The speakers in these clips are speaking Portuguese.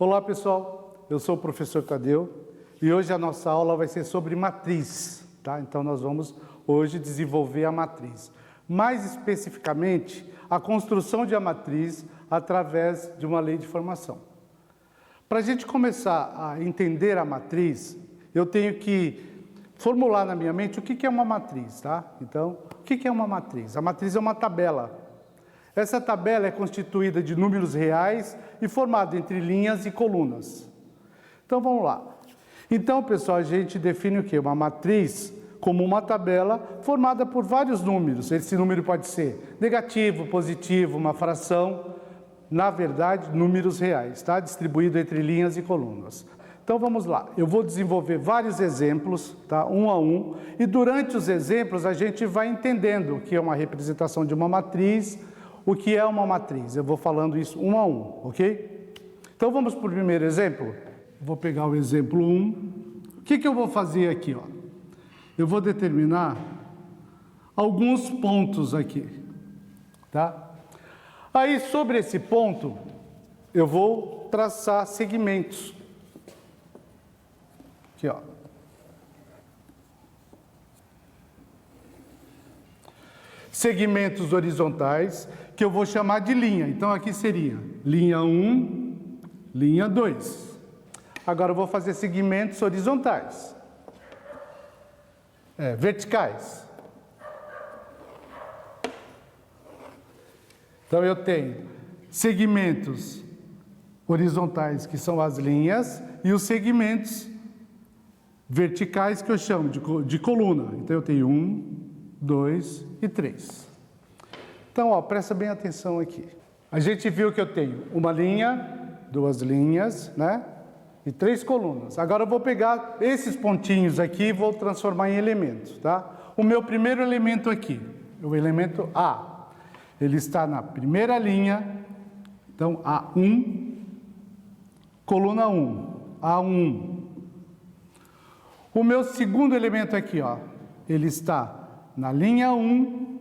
Olá pessoal, eu sou o professor Tadeu e hoje a nossa aula vai ser sobre matriz, tá? Então nós vamos hoje desenvolver a matriz. Mais especificamente, a construção de uma matriz através de uma lei de formação. Para a gente começar a entender a matriz, eu tenho que formular na minha mente o que é uma matriz, tá? Então, o que é uma matriz? A matriz é uma tabela. Essa tabela é constituída de números reais e formada entre linhas e colunas. Então, vamos lá. Então, pessoal, a gente define o quê? Uma matriz como uma tabela formada por vários números. Esse número pode ser negativo, positivo, uma fração. Na verdade, números reais, tá? Distribuído entre linhas e colunas. Então, vamos lá. Eu vou desenvolver vários exemplos, tá? Um a um. E durante os exemplos, a gente vai entendendo o que é uma representação de uma matriz, o que é uma matriz. Eu vou falando isso um a um, ok? Então, vamos para o primeiro exemplo. Vou pegar o exemplo 1. O que eu vou fazer aqui, ó? Eu vou determinar alguns pontos aqui, tá? Aí, sobre esse ponto, eu vou traçar segmentos. Aqui, ó. Segmentos horizontais, que eu vou chamar de linha. Então, aqui seria linha 1, linha 2. Agora, eu vou fazer segmentos horizontais. Verticais. Então, eu tenho segmentos horizontais, que são as linhas, e os segmentos verticais, que eu chamo de coluna. Então, eu tenho 1, 2 e 3. Então, ó, presta bem atenção aqui. A gente viu que eu tenho uma linha, duas linhas, né? E 3 colunas. Agora eu vou pegar esses pontinhos aqui e vou transformar em elementos, tá? O meu primeiro elemento aqui, o elemento A, ele está na primeira linha, então A1, coluna 1, A1. O meu segundo elemento aqui, ó, ele está na linha 1,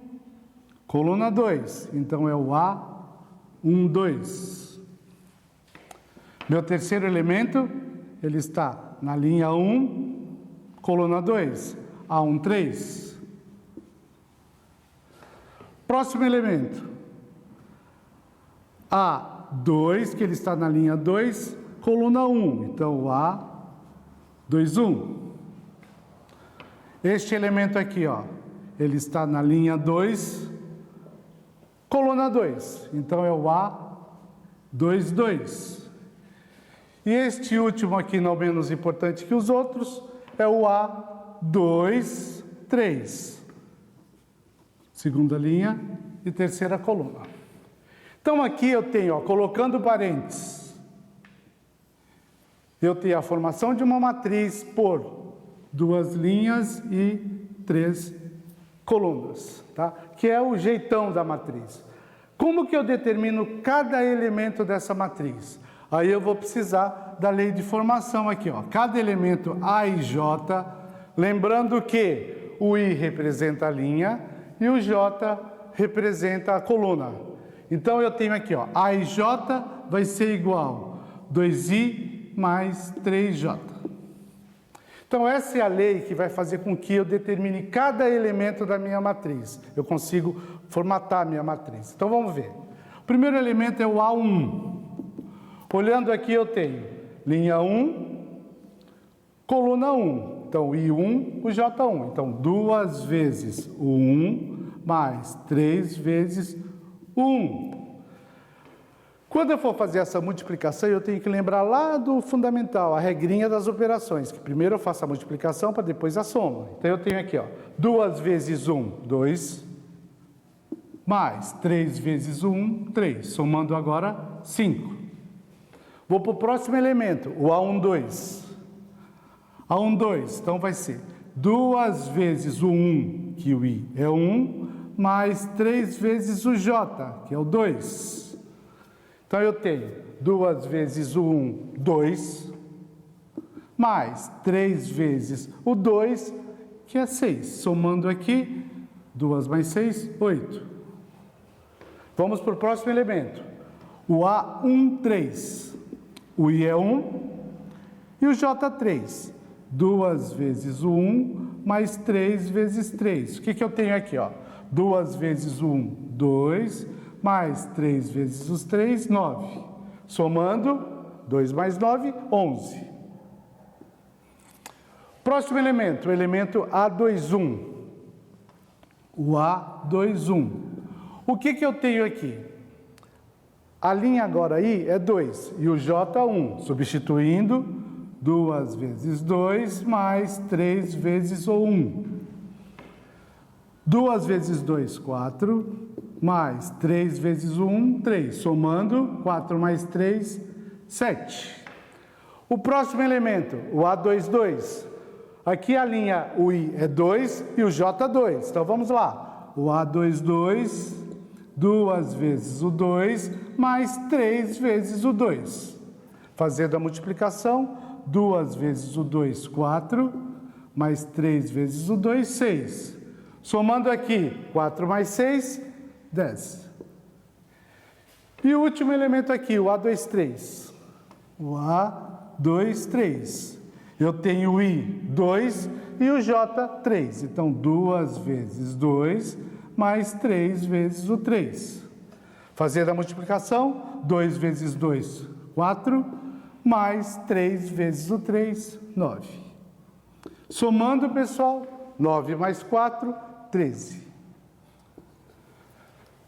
coluna 2, então é o A1, 2. Meu terceiro elemento, ele está na linha 1, coluna 2, A1, 3. Próximo elemento, A2, que ele está na linha 2, coluna 1, então o A2, 1. Este elemento aqui, ó, ele está na linha 2, coluna 2, então é o A2, 2. E este último aqui, não menos importante que os outros, é o A2, 3. Segunda linha e terceira coluna. Então aqui eu tenho, ó, colocando parênteses, eu tenho a formação de uma matriz por 2 linhas e 3 colunas, tá? Que é o jeitão da matriz. Como que eu determino cada elemento dessa matriz? Aí eu vou precisar da lei de formação aqui, ó. Cada elemento A e J, lembrando que o I representa a linha e o J representa a coluna. Então eu tenho aqui, ó, A e J vai ser igual 2I mais 3J. Então, essa é a lei que vai fazer com que eu determine cada elemento da minha matriz. Eu consigo formatar a minha matriz. Então, vamos ver. O primeiro elemento é o A1. Olhando aqui, eu tenho linha 1, coluna 1. Então, o I1, o J1. Então, 2 vezes o 1 mais 3 vezes o 1. Quando eu for fazer essa multiplicação, eu tenho que lembrar lá do fundamental, a regrinha das operações, que primeiro eu faço a multiplicação para depois a soma. Então, eu tenho aqui, ó, 2 vezes 1, 2, mais 3 vezes 1, 3, somando agora 5. Vou para o próximo elemento, o A1, 2. A1, 2, então vai ser 2 vezes o 1, que o I é 1, mais 3 vezes o J, que é o 2. Então, eu tenho 2 vezes o 1, 2, mais 3 vezes o 2, que é 6. Somando aqui, 2 mais 6, 8. Vamos para o próximo elemento. O A1, 3. O I é 1 e o J 3. 2 vezes o 1 mais 3 vezes 3. O que eu tenho aqui? 2 vezes o 1, 2, mais 3 vezes os 3, 9. Somando, 2 mais 9, 11. Próximo elemento, o elemento A21. O A21. O que eu tenho aqui? A linha agora aí é 2 e o J1, substituindo 2 vezes 2 mais 3 vezes o 1. 2 vezes 2, 4, mais 3 vezes o 1, 3. Somando, 4 mais 3, 7. O próximo elemento, o A22. Aqui a linha, o I é 2 e o J 2. Então vamos lá. O A22, 2 vezes o 2, mais 3 vezes o 2. Fazendo a multiplicação, 2 vezes o 2, 4, mais 3 vezes o 2, 6. Somando aqui, 4 mais 6, 10. E o último elemento aqui, o A23. O A23. Eu tenho o I, 2, e o J, 3. Então, 2 vezes 2, mais 3 vezes o 3. Fazendo a multiplicação, 2 vezes 2, 4, mais 3 vezes o 3, 9. Somando, pessoal, 9 mais 4, 13.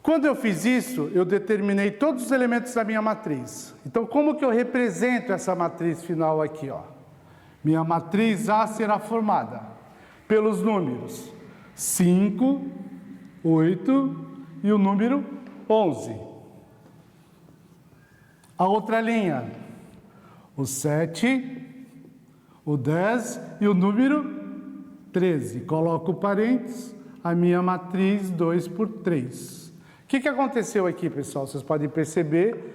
Quando eu fiz isso, eu determinei todos os elementos da minha matriz. Então, como que eu represento essa matriz final aqui, Minha matriz A será formada pelos números 5, 8 e o número 11. A outra linha, o 7, o 10 e o número 13. Coloco parênteses, a minha matriz 2 por 3. O que aconteceu aqui, pessoal? Vocês podem perceber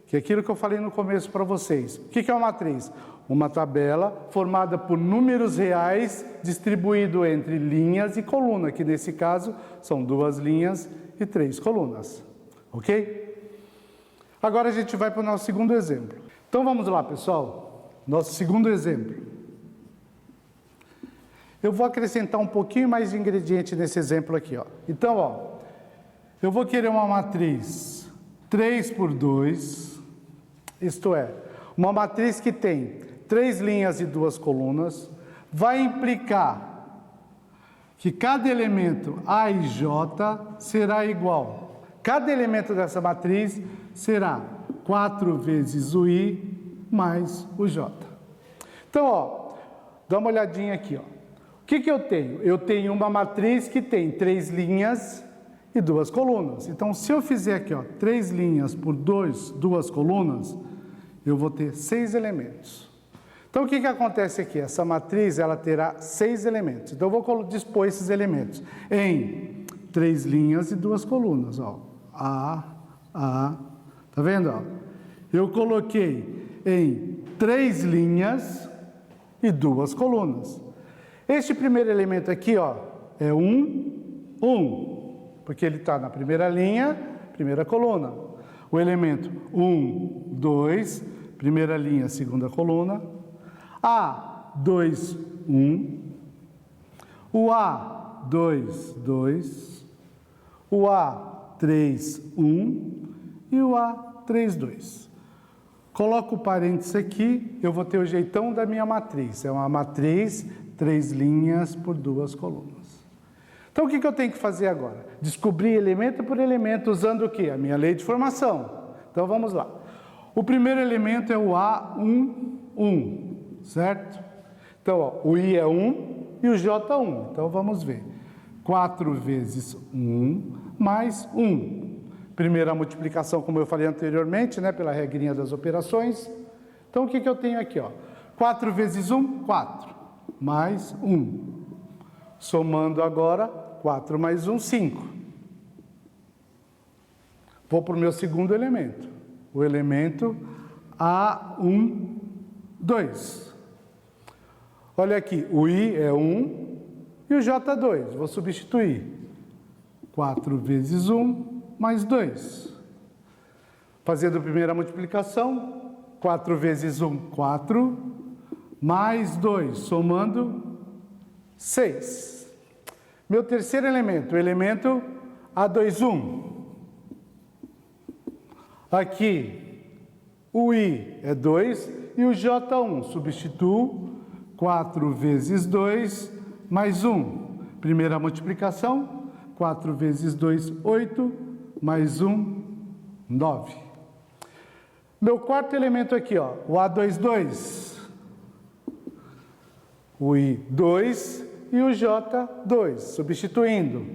que aquilo que eu falei no começo para vocês. O que é uma matriz? Uma tabela formada por números reais distribuído entre linhas e coluna, que nesse caso são 2 linhas e 3 colunas. Ok? Agora a gente vai para o nosso segundo exemplo. Então vamos lá, pessoal. Nosso segundo exemplo. Eu vou acrescentar um pouquinho mais de ingrediente nesse exemplo aqui. Então, eu vou querer uma matriz 3 por 2, isto é, uma matriz que tem 3 linhas e 2 colunas, vai implicar que cada elemento A e J será igual. Cada elemento dessa matriz será 4 vezes o I mais o J. Então, dá uma olhadinha aqui. O que eu tenho? Eu tenho uma matriz que tem 3 linhas e 2 colunas. Então, se eu fizer aqui, 3 linhas por 2 colunas, eu vou ter 6 elementos. Então, o que acontece aqui? Essa matriz, ela terá 6 elementos. Então, eu vou dispor esses elementos em 3 linhas e 2 colunas. Tá vendo? Eu coloquei em 3 linhas e 2 colunas. Este primeiro elemento aqui, é 1, 1, porque ele está na primeira linha, primeira coluna. O elemento 1, 2, primeira linha, segunda coluna. A2, 1. O A2, 2. O A3, 1. E o A3, 2. Coloco o parênteses aqui, eu vou ter o jeitão da minha matriz. É uma matriz, 3 linhas por 2 colunas. Então, o que eu tenho que fazer agora? Descobrir elemento por elemento, usando o quê? A minha lei de formação. Então, vamos lá. O primeiro elemento é o A1, 1, certo? Então, o I é 1 e o J 1. Então, vamos ver. 4 vezes 1 mais 1. Primeira multiplicação, como eu falei anteriormente, pela regrinha das operações. Então, o que eu tenho aqui? 4 vezes 1, 4. Mais 1. Somando agora, 4 mais 1, 5. Vou para o meu segundo elemento. O elemento A1, 2. Olha aqui, o I é 1 e o J 2. Vou substituir. 4 vezes 1, mais 2. Fazendo a primeira multiplicação, 4 vezes 1, 4, mais 2, somando 6. Meu terceiro elemento, o elemento A21. Aqui, o I é 2 e o J1. Substituo 4 vezes 2 mais 1. Primeira multiplicação, 4 vezes 2, 8, mais 1, 9. Meu quarto elemento aqui, ó, o A22. O I2 e o J2. Substituindo,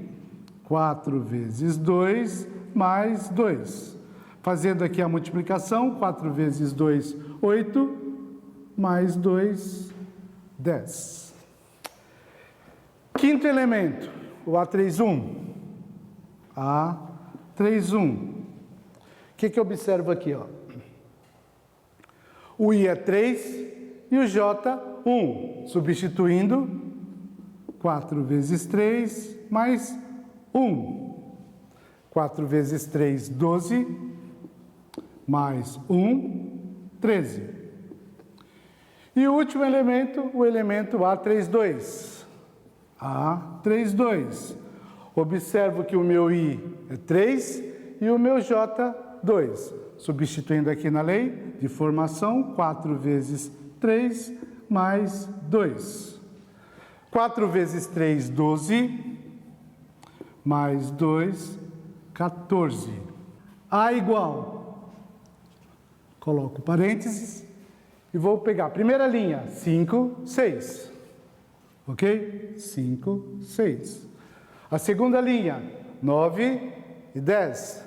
4 vezes 2 mais 2. Fazendo aqui a multiplicação, 4 vezes 2, 8, mais 2, 10. Quinto elemento, o A31. A31. O que eu observo aqui, ó? O I é 3 e o J, 1. Substituindo, 4 vezes 3, mais 1. 4 vezes 3, 12, mais 1, 13. E o último elemento, o elemento A32. A32. Observo que o meu I é 3 e o meu J, 2. Substituindo aqui na lei de formação, 4 vezes 3 mais 2. 4 vezes 3, 12, mais 2, 14. A igual, coloco parênteses e vou pegar a primeira linha, 5, 6. Ok? 5, 6. A segunda linha, 9 e 10.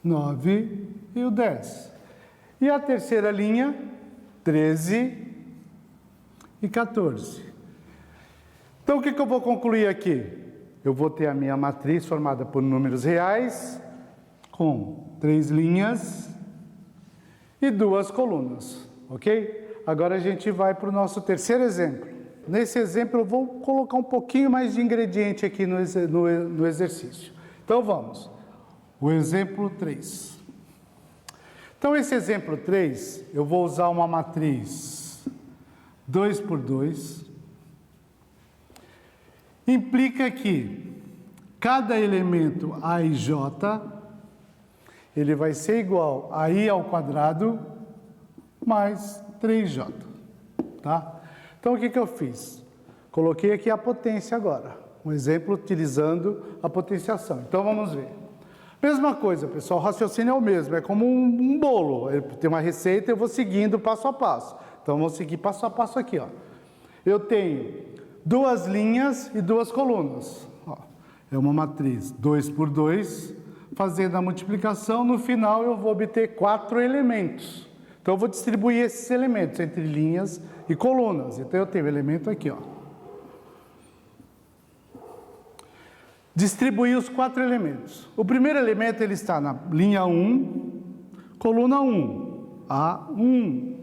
9 e o 10. E a terceira linha, 13 e 14. Então, o que eu vou concluir aqui? Eu vou ter a minha matriz formada por números reais, com 3 linhas e 2 colunas, ok? Agora a gente vai para o nosso terceiro exemplo. Nesse exemplo, eu vou colocar um pouquinho mais de ingrediente aqui no exercício. Então, vamos. O exemplo 3. Então, esse exemplo 3, eu vou usar uma matriz 2 por 2. Implica que cada elemento A e J, ele vai ser igual a I ao quadrado mais 3J, tá? Então, o que eu fiz? Coloquei aqui a potência agora. Um exemplo utilizando a potenciação. Então, vamos ver. Mesma coisa, pessoal, o raciocínio é o mesmo, é como um bolo. Tem uma receita, eu vou seguindo passo a passo. Então, vamos seguir passo a passo aqui, ó. Eu tenho 2 linhas e 2 colunas. Ó, é uma matriz 2 por 2, fazendo a multiplicação, no final eu vou obter 4 elementos. Então, eu vou distribuir esses elementos entre linhas e colunas. Então, eu tenho o elemento aqui, ó. Distribuir os 4 elementos. O primeiro elemento, ele está na linha 1, coluna 1, A1.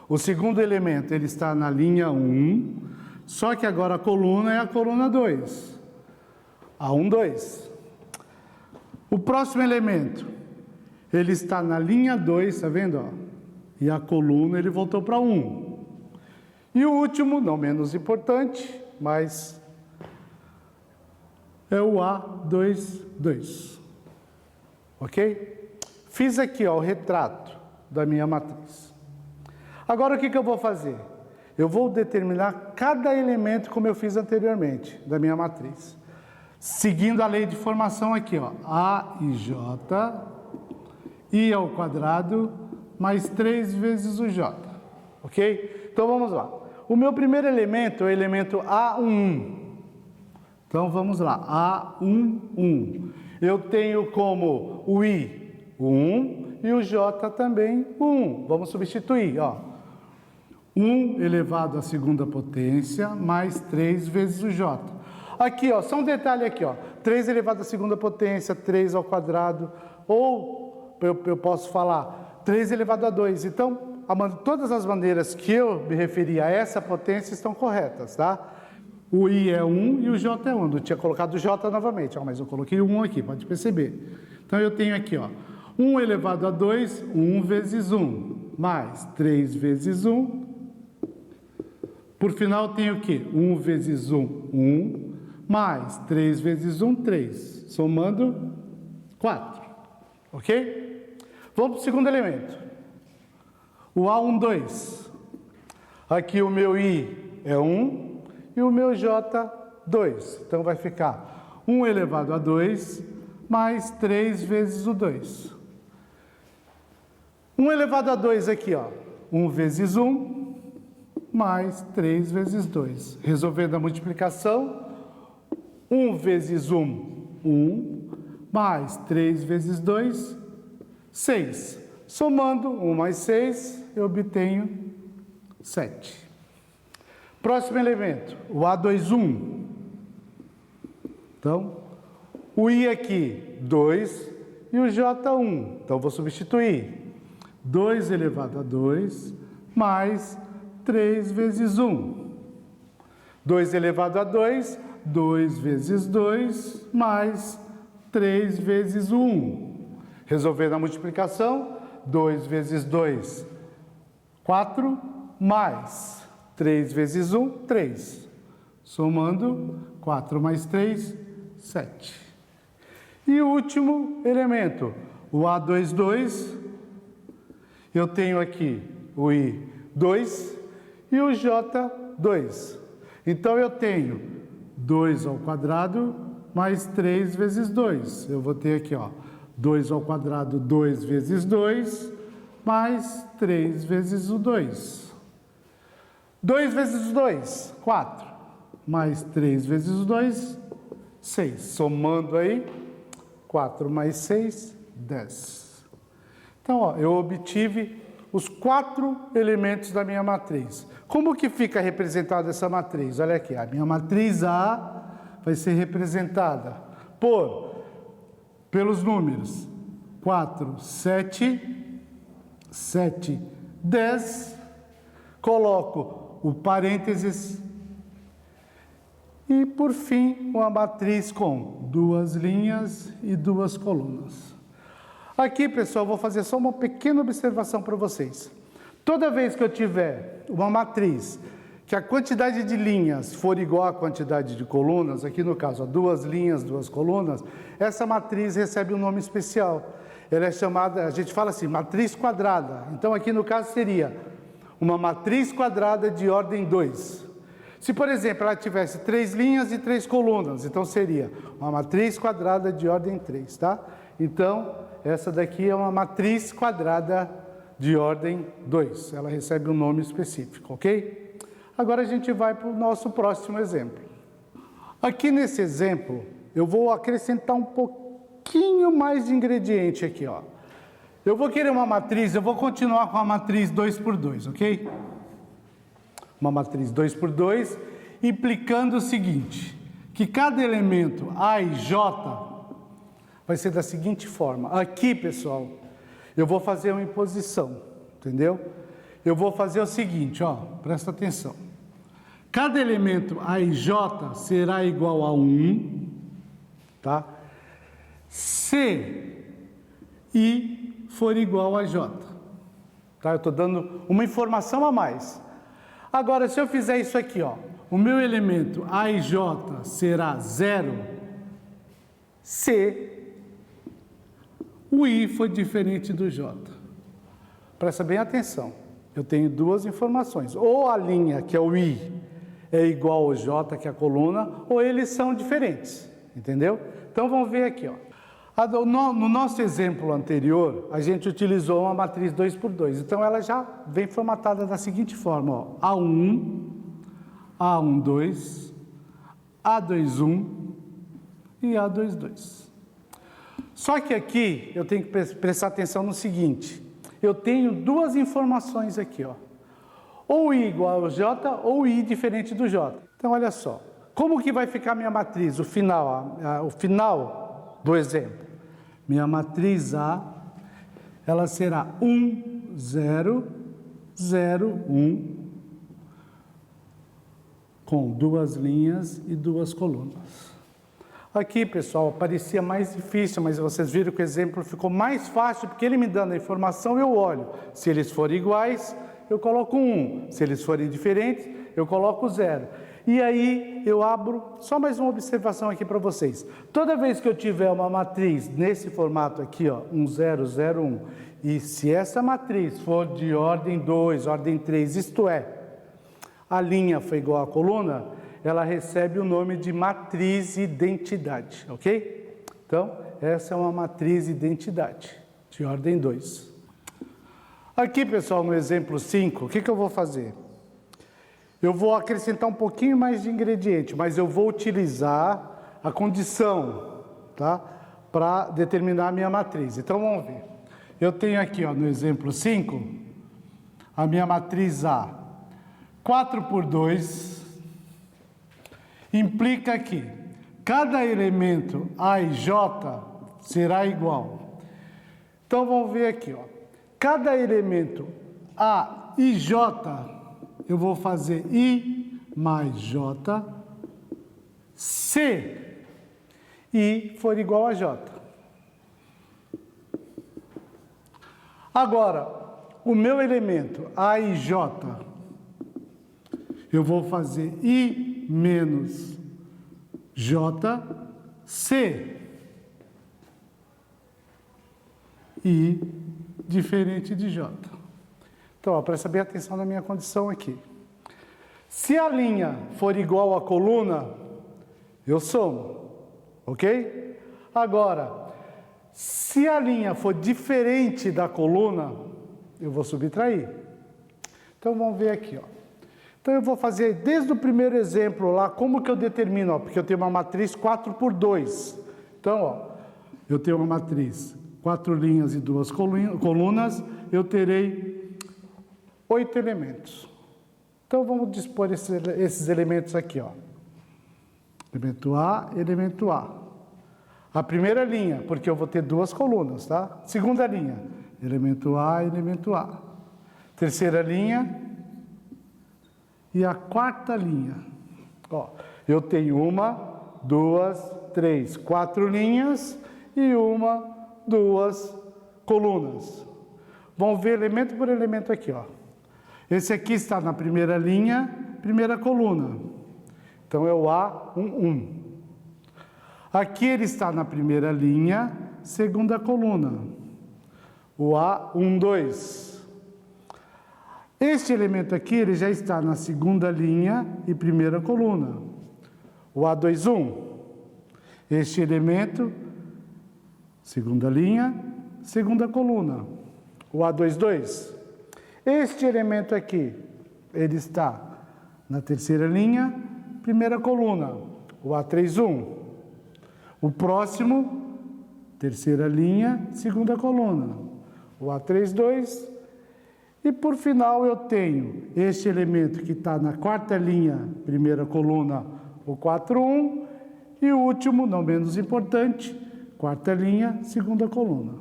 O segundo elemento, ele está na linha 1, só que agora a coluna é a coluna 2, A1, 2. O próximo elemento, ele está na linha 2, tá vendo, ó? E a coluna, ele voltou para 1. E o último, não menos importante, mas é o A2, 2. Ok? Fiz aqui, ó, o retrato da minha matriz. Agora, o que eu vou fazer? Eu vou determinar cada elemento como eu fiz anteriormente, da minha matriz. Seguindo a lei de formação aqui, ó. A e J, I ao quadrado, mais 3 vezes o J. Ok? Então, vamos lá. O meu primeiro elemento é o elemento A11. Então, vamos lá, A11. Eu tenho como o I, o 1, e o J também, o 1. Vamos substituir, ó. 1 elevado à segunda potência, mais 3 vezes o J. Aqui, ó, só um detalhe aqui, ó. 3 elevado à segunda potência, 3 ao quadrado, ou eu posso falar 3 elevado a 2. Então, todas as maneiras que eu me referi a essa potência estão corretas, tá? O I é 1 e o J é 1. Eu tinha colocado o J novamente, ó, mas eu coloquei o 1 aqui, pode perceber. Então, eu tenho aqui, ó, 1 elevado a 2, 1 vezes 1, mais 3 vezes 1. Por final tem o quê? 1 vezes 1, 1, mais 3 vezes 1, 3. Somando 4. Ok? Vamos para o segundo elemento. O A1, 2. Aqui o meu I é 1 e o meu J, 2. Então vai ficar 1 elevado a 2 mais 3 vezes o 2. 1 elevado a 2 aqui, ó. 1 vezes 1 mais 3 vezes 2. Resolvendo a multiplicação, 1 vezes 1, 1, mais 3 vezes 2, 6. Somando 1 mais 6, eu obtenho 7. Próximo elemento, o A21. Então, o I aqui, 2, e o J1. Então, vou substituir. 2 elevado a 2, mais 3 vezes 1. 2 elevado a 2, 2 vezes 2, mais 3 vezes 1. Resolvendo a multiplicação, 2 vezes 2, 4, mais 3 vezes 1, 3. Somando, 4 mais 3, 7. E o último elemento, o A22, eu tenho aqui o I 2 e o J 2. Então, eu tenho 2 ao quadrado mais 3 vezes 2. Eu vou ter aqui, ó, 2 ao quadrado, 2 vezes 2, mais 3 vezes o 2. 2 vezes 2, 4. Mais 3 vezes o 2, 6. Somando aí, 4 mais 6, 10. Então, ó, eu obtive os 4 elementos da minha matriz. Como que fica representada essa matriz? Olha aqui, a minha matriz A vai ser representada pelos números 4, 7, 7, 10. Coloco o parênteses e, por fim, uma matriz com 2 linhas e 2 colunas. Aqui, pessoal, vou fazer só uma pequena observação para vocês. Toda vez que eu tiver uma matriz que a quantidade de linhas for igual à quantidade de colunas, aqui no caso, 2 linhas, 2 colunas, essa matriz recebe um nome especial. Ela é chamada, a gente fala assim, matriz quadrada. Então, aqui no caso seria uma matriz quadrada de ordem 2. Se, por exemplo, ela tivesse 3 linhas e 3 colunas, então seria uma matriz quadrada de ordem 3, tá? Então, essa daqui é uma matriz quadrada de ordem 2. Ela recebe um nome específico, ok? Agora a gente vai para o nosso próximo exemplo. Aqui nesse exemplo, eu vou acrescentar um pouquinho mais de ingrediente aqui, ó. Eu vou querer uma matriz, eu vou continuar com a matriz 2 por 2, ok? Uma matriz 2 por 2, implicando o seguinte, que cada elemento A e J vai ser da seguinte forma. Aqui, pessoal, eu vou fazer uma imposição, entendeu? Eu vou fazer o seguinte, ó, presta atenção. Cada elemento A e J será igual a 1, tá? Se I for igual a J. Tá? Eu estou dando uma informação a mais. Agora, se eu fizer isso aqui, ó, o meu elemento A e J será 0 se o I for diferente do J. Presta bem atenção. Eu tenho 2 informações. Ou a linha, que é o I, é igual ao J, que é a coluna, ou eles são diferentes. Entendeu? Então, vamos ver aqui, ó. No nosso exemplo anterior, a gente utilizou uma matriz 2 por 2. Então, ela já vem formatada da seguinte forma, ó. A1, A12, A21 e A22. Só que aqui eu tenho que prestar atenção no seguinte, eu tenho 2 informações aqui, ó. Ou I igual ao J ou I diferente do J. Então, olha só, como que vai ficar minha matriz, o final do exemplo? Minha matriz A, ela será 1, 0, 0, 1, com 2 linhas e 2 colunas. Aqui, pessoal, parecia mais difícil, mas vocês viram que o exemplo ficou mais fácil, porque ele me dando a informação, eu olho. Se eles forem iguais, eu coloco 1. Se eles forem diferentes, eu coloco 0. E aí, eu abro, só mais uma observação aqui para vocês. Toda vez que eu tiver uma matriz nesse formato aqui, ó, 1, 0, 0, 1, e se essa matriz for de ordem 2, ordem 3, isto é, a linha foi igual à coluna, ela recebe o nome de matriz identidade, ok? Então, essa é uma matriz identidade, de ordem 2. Aqui, pessoal, no exemplo 5, o que eu vou fazer? Eu vou acrescentar um pouquinho mais de ingrediente, mas eu vou utilizar a condição, tá? Para determinar a minha matriz. Então, vamos ver. Eu tenho aqui, ó, no exemplo 5, a minha matriz A. 4 por 2 implica que cada elemento A e J será igual. Então, vamos ver aqui, ó. Cada elemento A e J, eu vou fazer I mais J, se I for igual a J. Agora, o meu elemento A e J, eu vou fazer I menos J, C. I diferente de J. Então, presta bem atenção na minha condição aqui. Se a linha for igual à coluna, eu somo, ok? Agora, se a linha for diferente da coluna, eu vou subtrair. Então, vamos ver aqui, ó. Então, eu vou fazer desde o primeiro exemplo lá, como que eu determino, ó, porque eu tenho uma matriz 4 por 2. Então, ó, eu tenho uma matriz 4 linhas e 2 colunas, eu terei 8 elementos. Então, vamos dispor esses elementos aqui, ó. Elemento A, elemento A. A primeira linha, porque eu vou ter 2 colunas, tá? Segunda linha, elemento A, elemento A. Terceira linha e a quarta linha. Ó, eu tenho 1, 2, 3, 4 linhas e 1, 2 colunas. Vamos ver elemento por elemento aqui, ó. Esse aqui está na primeira linha, primeira coluna. Então, é o A11. 1. Aqui ele está na primeira linha, segunda coluna. O A12. Este elemento aqui, ele já está na segunda linha e primeira coluna. O A21. Este elemento, segunda linha, segunda coluna. O A22. Este elemento aqui, ele está na terceira linha, primeira coluna. O A31. O próximo, terceira linha, segunda coluna. O A32. E por final eu tenho este elemento que está na quarta linha, primeira coluna, o 4,1. E o último, não menos importante, quarta linha, segunda coluna,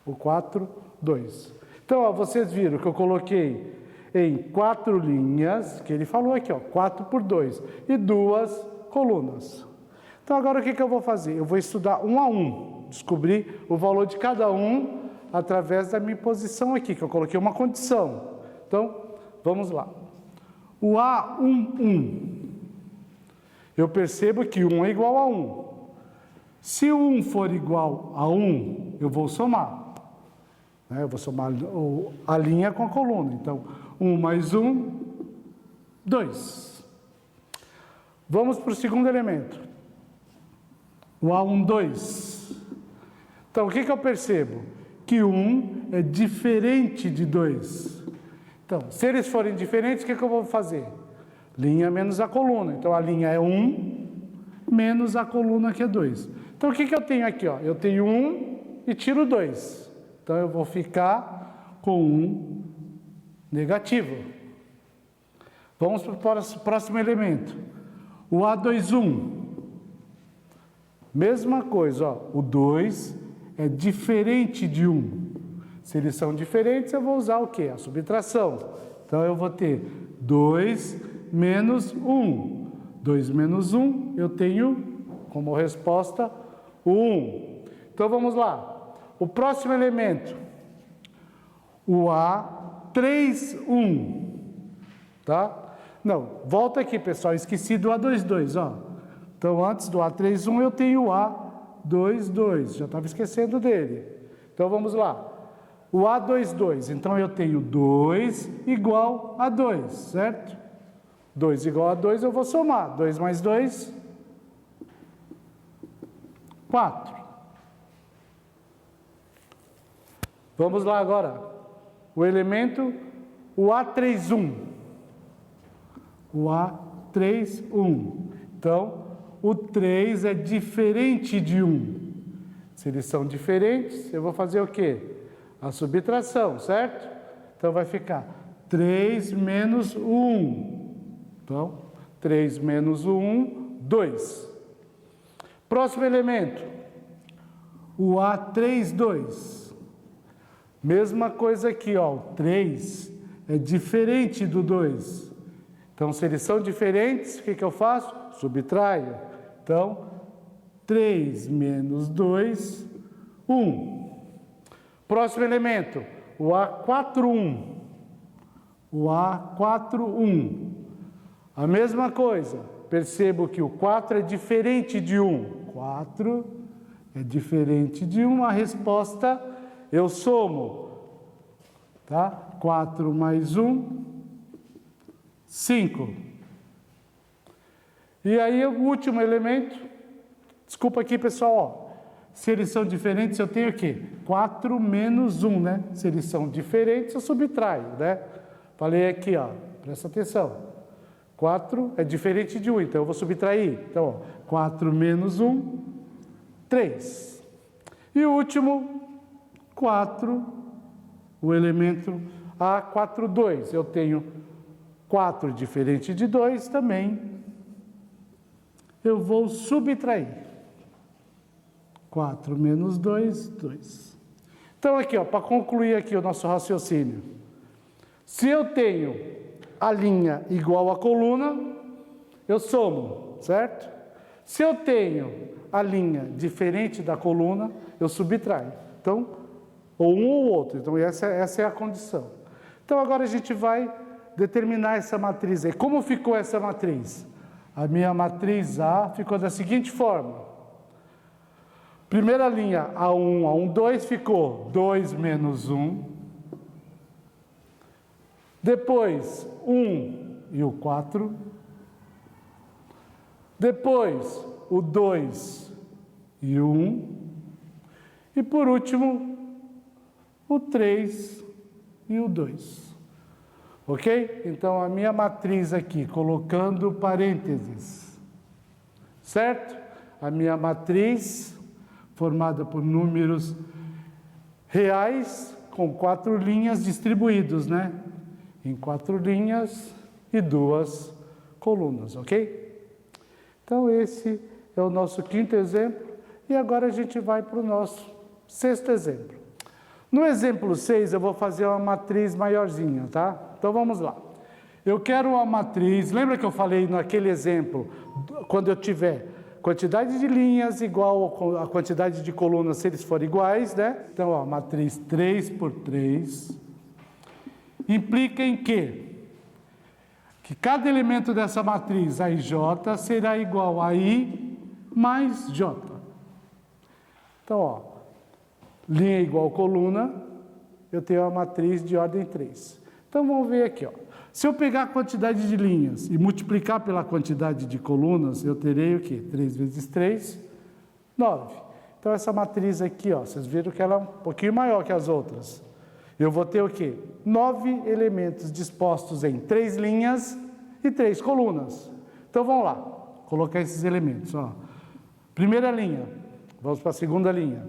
o 4,2. Então, ó, vocês viram que eu coloquei em 4 linhas, que ele falou aqui, ó, 4 por 2, e 2 colunas. Então, agora o que eu vou fazer? Eu vou estudar um a um, descobrir o valor de cada um através da minha posição aqui, que eu coloquei uma condição. Então, vamos lá. O A11, eu percebo que 1 é igual a 1. Se o 1 for igual a 1, eu vou somar. Eu vou somar a linha com a coluna. Então, 1 mais 1, 2. Vamos para o segundo elemento. O A12. Então, o que eu percebo? Que 1 é diferente de 2. Então, se eles forem diferentes, o que eu vou fazer? Linha menos a coluna. Então, a linha é 1 menos a coluna, que é 2. Então, o que eu tenho aqui? Ó? Eu tenho 1 e tiro 2. Então, eu vou ficar com 1 negativo. Vamos para o próximo elemento. O A21. Mesma coisa, ó. O 2 é diferente de 1. Se eles são diferentes, eu vou usar o quê? A subtração. Então, eu vou ter 2 menos 1. 2 menos 1, eu tenho como resposta o 1. Então vamos lá. O próximo elemento, o A31, tá? Não, volta aqui, pessoal, esqueci do A22, ó. Então, antes do A31, eu tenho o A22, já estava esquecendo dele. Então, vamos lá. O A22, então eu tenho 2 igual a 2, certo? 2 igual a 2, eu vou somar. 2 mais 2, 4. Vamos lá agora. O elemento, o A31. O A31. Então, o 3 é diferente de 1. Se eles são diferentes, eu vou fazer o quê? A subtração, certo? Então, vai ficar 3 menos o 1. Então, 3 menos o 1, 2. Próximo elemento, o A32. Mesma coisa aqui, ó, o 3 é diferente do 2. Então, se eles são diferentes, o que eu faço? Subtraio. Então, 3 menos 2, 1. Próximo elemento, o A41. O A41. A mesma coisa. Percebo que o 4 é diferente de 1. 4 é diferente de 1. A resposta, eu somo. Tá? 4 mais 1, 5. E aí, o último elemento. Desculpa aqui, pessoal, ó. Se eles são diferentes, eu tenho o quê? 4 menos 1, né? Se eles são diferentes, eu subtraio, né? Falei aqui, ó, presta atenção. 4 é diferente de 1, então eu vou subtrair. Então, ó, 4 menos 1, 3. E o último, 4, o elemento A42. Eu tenho 4 diferente de 2 também. Eu vou subtrair. 4 menos 2, 2. Então, aqui, ó, para concluir aqui o nosso raciocínio. Se eu tenho a linha igual à coluna, eu somo, certo? Se eu tenho a linha diferente da coluna, eu subtraio. Então, ou um ou outro. Então, essa é a condição. Então, agora a gente vai determinar essa matriz aí. Como ficou essa matriz? A minha matriz A ficou da seguinte forma. Primeira linha, A1, A1, 2, ficou 2 menos 1. Depois, 1 e o 4. Depois, o 2 e o 1. E por último, o 3 e o 2. Ok? Então, a minha matriz aqui, colocando parênteses. Certo? A minha matriz, formada por números reais, com 4 linhas distribuídos, né? Em 4 linhas e 2 colunas, ok? Então, esse é o nosso 5º exemplo. E agora a gente vai para o nosso 6º exemplo. No exemplo 6, eu vou fazer uma matriz maiorzinha, tá? Então, vamos lá. Eu quero uma matriz, lembra que eu falei naquele exemplo, quando eu tiver quantidade de linhas igual a quantidade de colunas, se eles forem iguais, né? Então, ó, matriz 3 por 3 implica em quê? Que cada elemento dessa matriz, A e J, será igual a I mais J. Então, ó, linha igual coluna, eu tenho a matriz de ordem 3. Então, vamos ver aqui, ó. Se eu pegar a quantidade de linhas e multiplicar pela quantidade de colunas, eu terei o quê? 3 vezes 3, 9. Então, essa matriz aqui, ó, vocês viram que ela é um pouquinho maior que as outras. Eu vou ter o quê? 9 elementos dispostos em 3 linhas e 3 colunas. Então, vamos lá, colocar esses elementos, ó. Primeira linha, vamos para a segunda linha.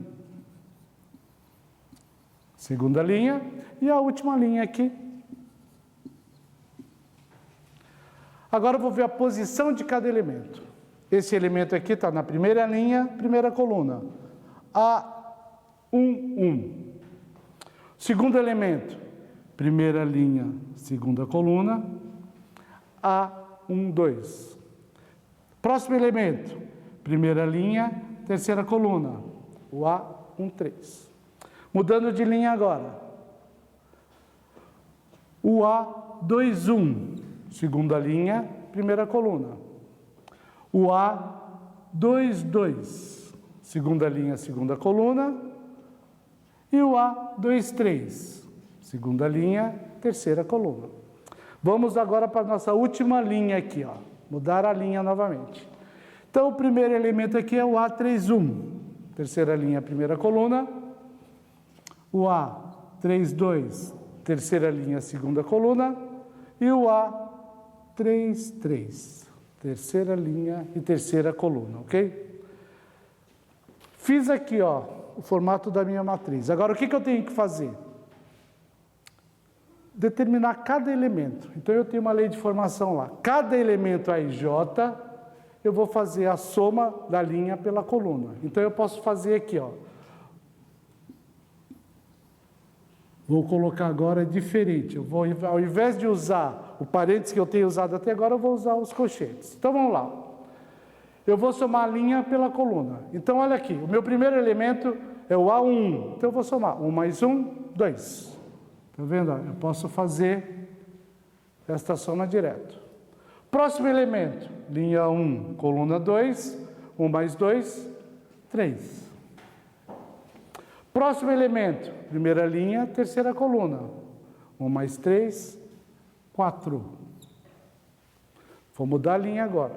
Segunda linha e a última linha aqui. Agora eu vou ver a posição de cada elemento. Esse elemento aqui está na primeira linha, primeira coluna. A1, 1. Segundo elemento, primeira linha, segunda coluna. A1, 2. Próximo elemento, primeira linha, terceira coluna. O A1, 3. Mudando de linha agora. O A2, 1. Segunda linha, primeira coluna. O A2, 2. Segunda linha, segunda coluna. E o A2, 3. Segunda linha, terceira coluna. Vamos agora para a nossa última linha aqui, ó. Mudar a linha novamente. Então, o primeiro elemento aqui é o A3, 1. Terceira linha, primeira coluna. O A3, 2. Terceira linha, segunda coluna. E o A3, 3. Terceira linha e terceira coluna, ok? Fiz aqui, ó, o formato da minha matriz. Agora, o que eu tenho que fazer? Determinar cada elemento. Então, eu tenho uma lei de formação lá. Cada elemento AIJ, eu vou fazer a soma da linha pela coluna. Então, eu posso fazer aqui, ó. Vou colocar agora diferente. Eu vou, ao invés de usar o parênteses que eu tenho usado até agora, eu vou usar os colchetes. Então, vamos lá. Eu vou somar a linha pela coluna. Então, olha aqui. O meu primeiro elemento é o A1. Então, eu vou somar 1 mais 1, 2. Está vendo? Eu posso fazer esta soma direto. Próximo elemento, linha 1, coluna 2, 1 mais 2, 3. Próximo elemento, primeira linha, terceira coluna, 1 mais 3, 4. Vou mudar a linha agora.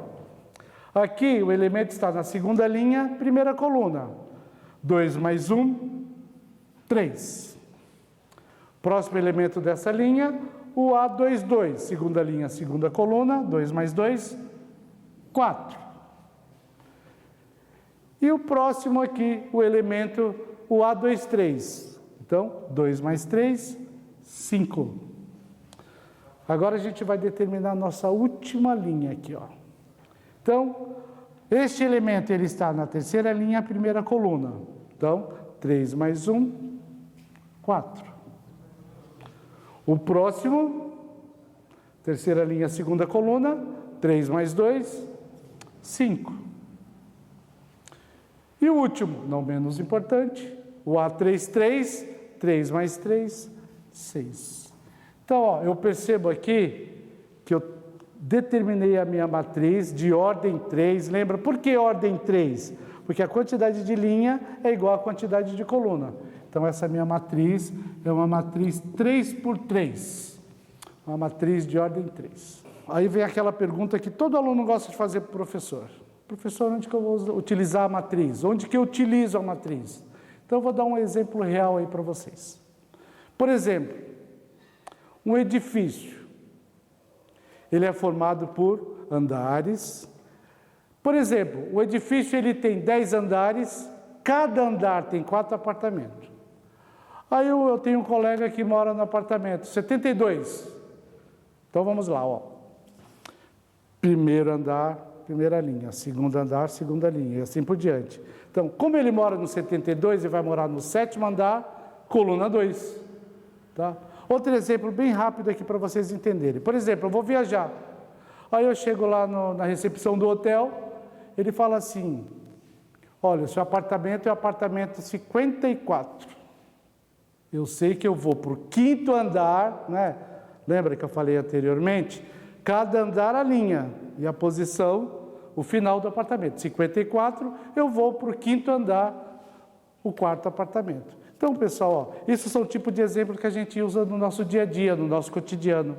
Aqui o elemento está na segunda linha, primeira coluna, 2 mais 1, 3. Próximo elemento dessa linha, o A2, 2. Segunda linha, segunda coluna, 2 mais 2, 4. E o próximo aqui, o elemento, o A2, 3. Então, 2 mais 3, 5. Agora a gente vai determinar a nossa última linha aqui, ó. Então, este elemento ele está na terceira linha, primeira coluna. Então, 3 mais 1, 4. O próximo, terceira linha, segunda coluna, 3 mais 2, 5. E o último, não menos importante, o A3, 3, 3 mais 3, 6. Então, ó, eu percebo aqui que eu determinei a minha matriz de ordem 3. Lembra, por que ordem 3? Porque a quantidade de linha é igual à quantidade de coluna. Então, essa minha matriz é uma matriz 3 por 3. Uma matriz de ordem 3. Aí vem aquela pergunta que todo aluno gosta de fazer para o professor. Professor, onde que eu vou utilizar a matriz? Onde que eu utilizo a matriz? Então, eu vou dar um exemplo real aí para vocês. Por exemplo, um edifício. Ele é formado por andares. Por exemplo, o edifício ele tem 10 andares, cada andar tem 4 apartamentos. Aí eu tenho um colega que mora no apartamento 72. Então vamos lá, ó. Primeiro andar, primeira linha. Segundo andar, segunda linha. E assim por diante. Então, como ele mora no 72, ele vai morar no 7º andar, coluna 2. Tá? Outro exemplo bem rápido aqui para vocês entenderem. Por exemplo, eu vou viajar. Aí eu chego lá na recepção do hotel, ele fala assim, olha, o seu apartamento é o apartamento 54. Eu sei que eu vou para o 5º andar, né? Lembra que eu falei anteriormente? Cada andar a linha e a posição, o final do apartamento. 54, eu vou para o 5º andar, o 4º apartamento. Então, pessoal, ó, isso são tipos de exemplos que a gente usa no nosso dia a dia, no nosso cotidiano,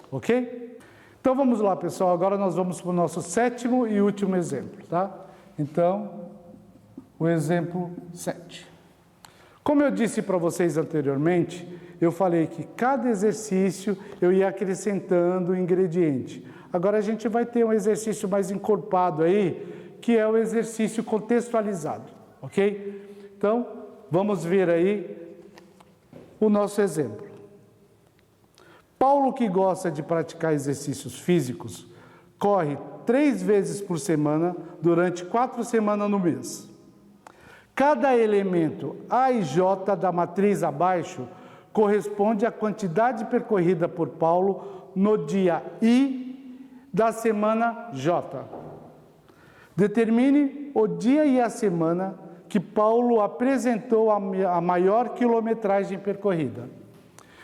ok? Então, vamos lá, pessoal, agora nós vamos para o nosso 7º e último exemplo, tá? Então, o exemplo 7. Como eu disse para vocês anteriormente, eu falei que cada exercício eu ia acrescentando ingrediente. Agora a gente vai ter um exercício mais encorpado aí, que é o exercício contextualizado, ok? Então, vamos ver aí o nosso exemplo. Paulo, que gosta de praticar exercícios físicos, corre 3 vezes por semana durante 4 semanas no mês. Cada elemento A e J da matriz abaixo corresponde à quantidade percorrida por Paulo no dia I da semana J. Determine o dia e a semana que Paulo apresentou a maior quilometragem percorrida.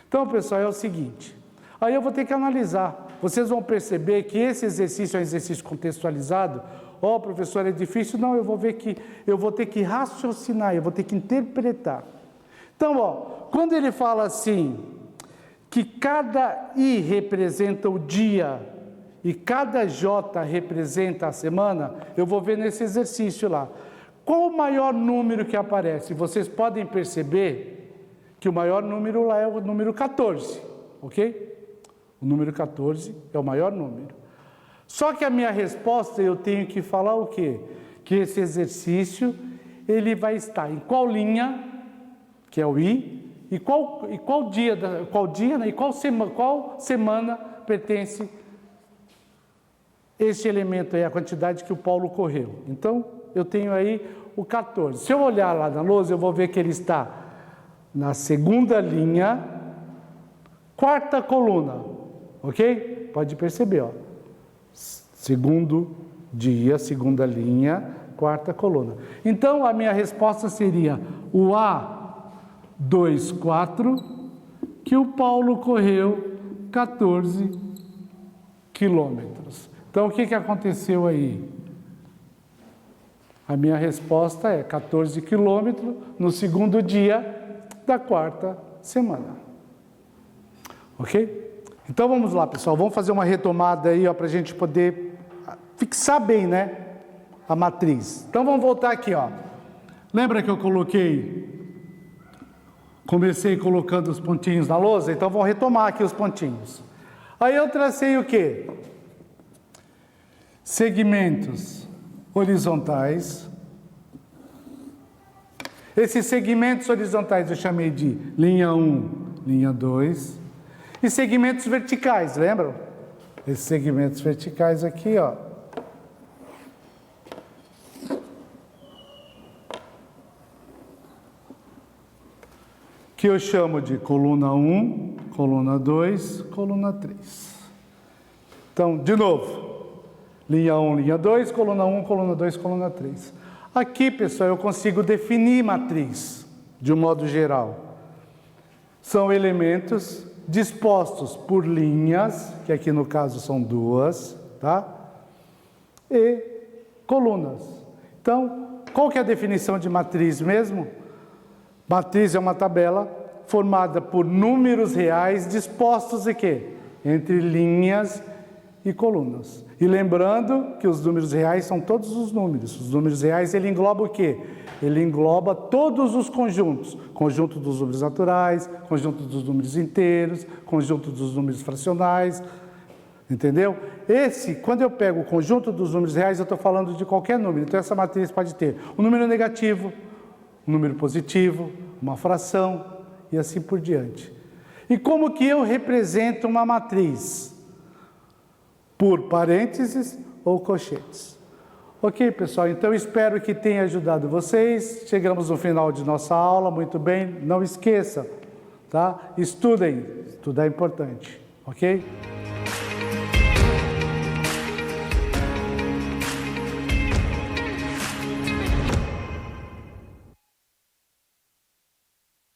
Então, pessoal, é o seguinte, aí eu vou ter que analisar. Vocês vão perceber que esse exercício é um exercício contextualizado. Ó, professor, é difícil? Não, eu vou ter que raciocinar, eu vou ter que interpretar. Então, ó, quando ele fala assim, que cada I representa o dia e cada J representa a semana, eu vou ver nesse exercício lá. Qual o maior número que aparece? Vocês podem perceber que o maior número lá é o número 14, ok? O número 14 é o maior número. Só que a minha resposta, eu tenho que falar o quê? Que esse exercício, ele vai estar em qual linha, que é o I, e qual dia, né? E qual semana pertence este elemento aí, a quantidade que o Paulo correu. Então, eu tenho aí o 14. Se eu olhar lá na lousa, eu vou ver que ele está na segunda linha, quarta coluna, ok? Pode perceber, ó. Segundo dia, segunda linha, quarta coluna. Então, a minha resposta seria o A24, que o Paulo correu 14 quilômetros. Então, o que aconteceu aí? A minha resposta é 14 quilômetros no segundo dia da quarta semana. Ok? Então, vamos lá, pessoal. Vamos fazer uma retomada aí, para a gente poder fixar bem, né, a matriz. Então, vamos voltar aqui, ó. Lembra que eu comecei colocando os pontinhos na lousa? Então, vamos retomar aqui os pontinhos. Aí eu tracei o quê? Segmentos horizontais. Esses segmentos horizontais eu chamei de linha 1, linha 2. E segmentos verticais, lembram? Esses segmentos verticais aqui, ó. Que eu chamo de coluna 1, coluna 2, coluna 3. Então, de novo. Linha 1, linha 2, coluna 1, coluna 2, coluna 3. Aqui, pessoal, eu consigo definir matriz, de um modo geral. São elementos dispostos por linhas, que aqui no caso são duas, tá? E colunas. Então, qual que é a definição de matriz mesmo? Matriz é uma tabela formada por números reais dispostos em quê? Entre linhas e colunas. E lembrando que os números reais são todos os números. Os números reais, ele engloba o quê? Ele engloba todos os conjuntos. Conjunto dos números naturais, conjunto dos números inteiros, conjunto dos números fracionais. Entendeu? Quando eu pego o conjunto dos números reais, eu estou falando de qualquer número. Então, essa matriz pode ter um número negativo, um número positivo, uma fração e assim por diante. E como que eu represento uma matriz? Por parênteses ou colchetes. Ok, pessoal? Então, espero que tenha ajudado vocês. Chegamos no final de nossa aula, muito bem. Não esqueça, tá? Estudem. Estudar é importante, ok?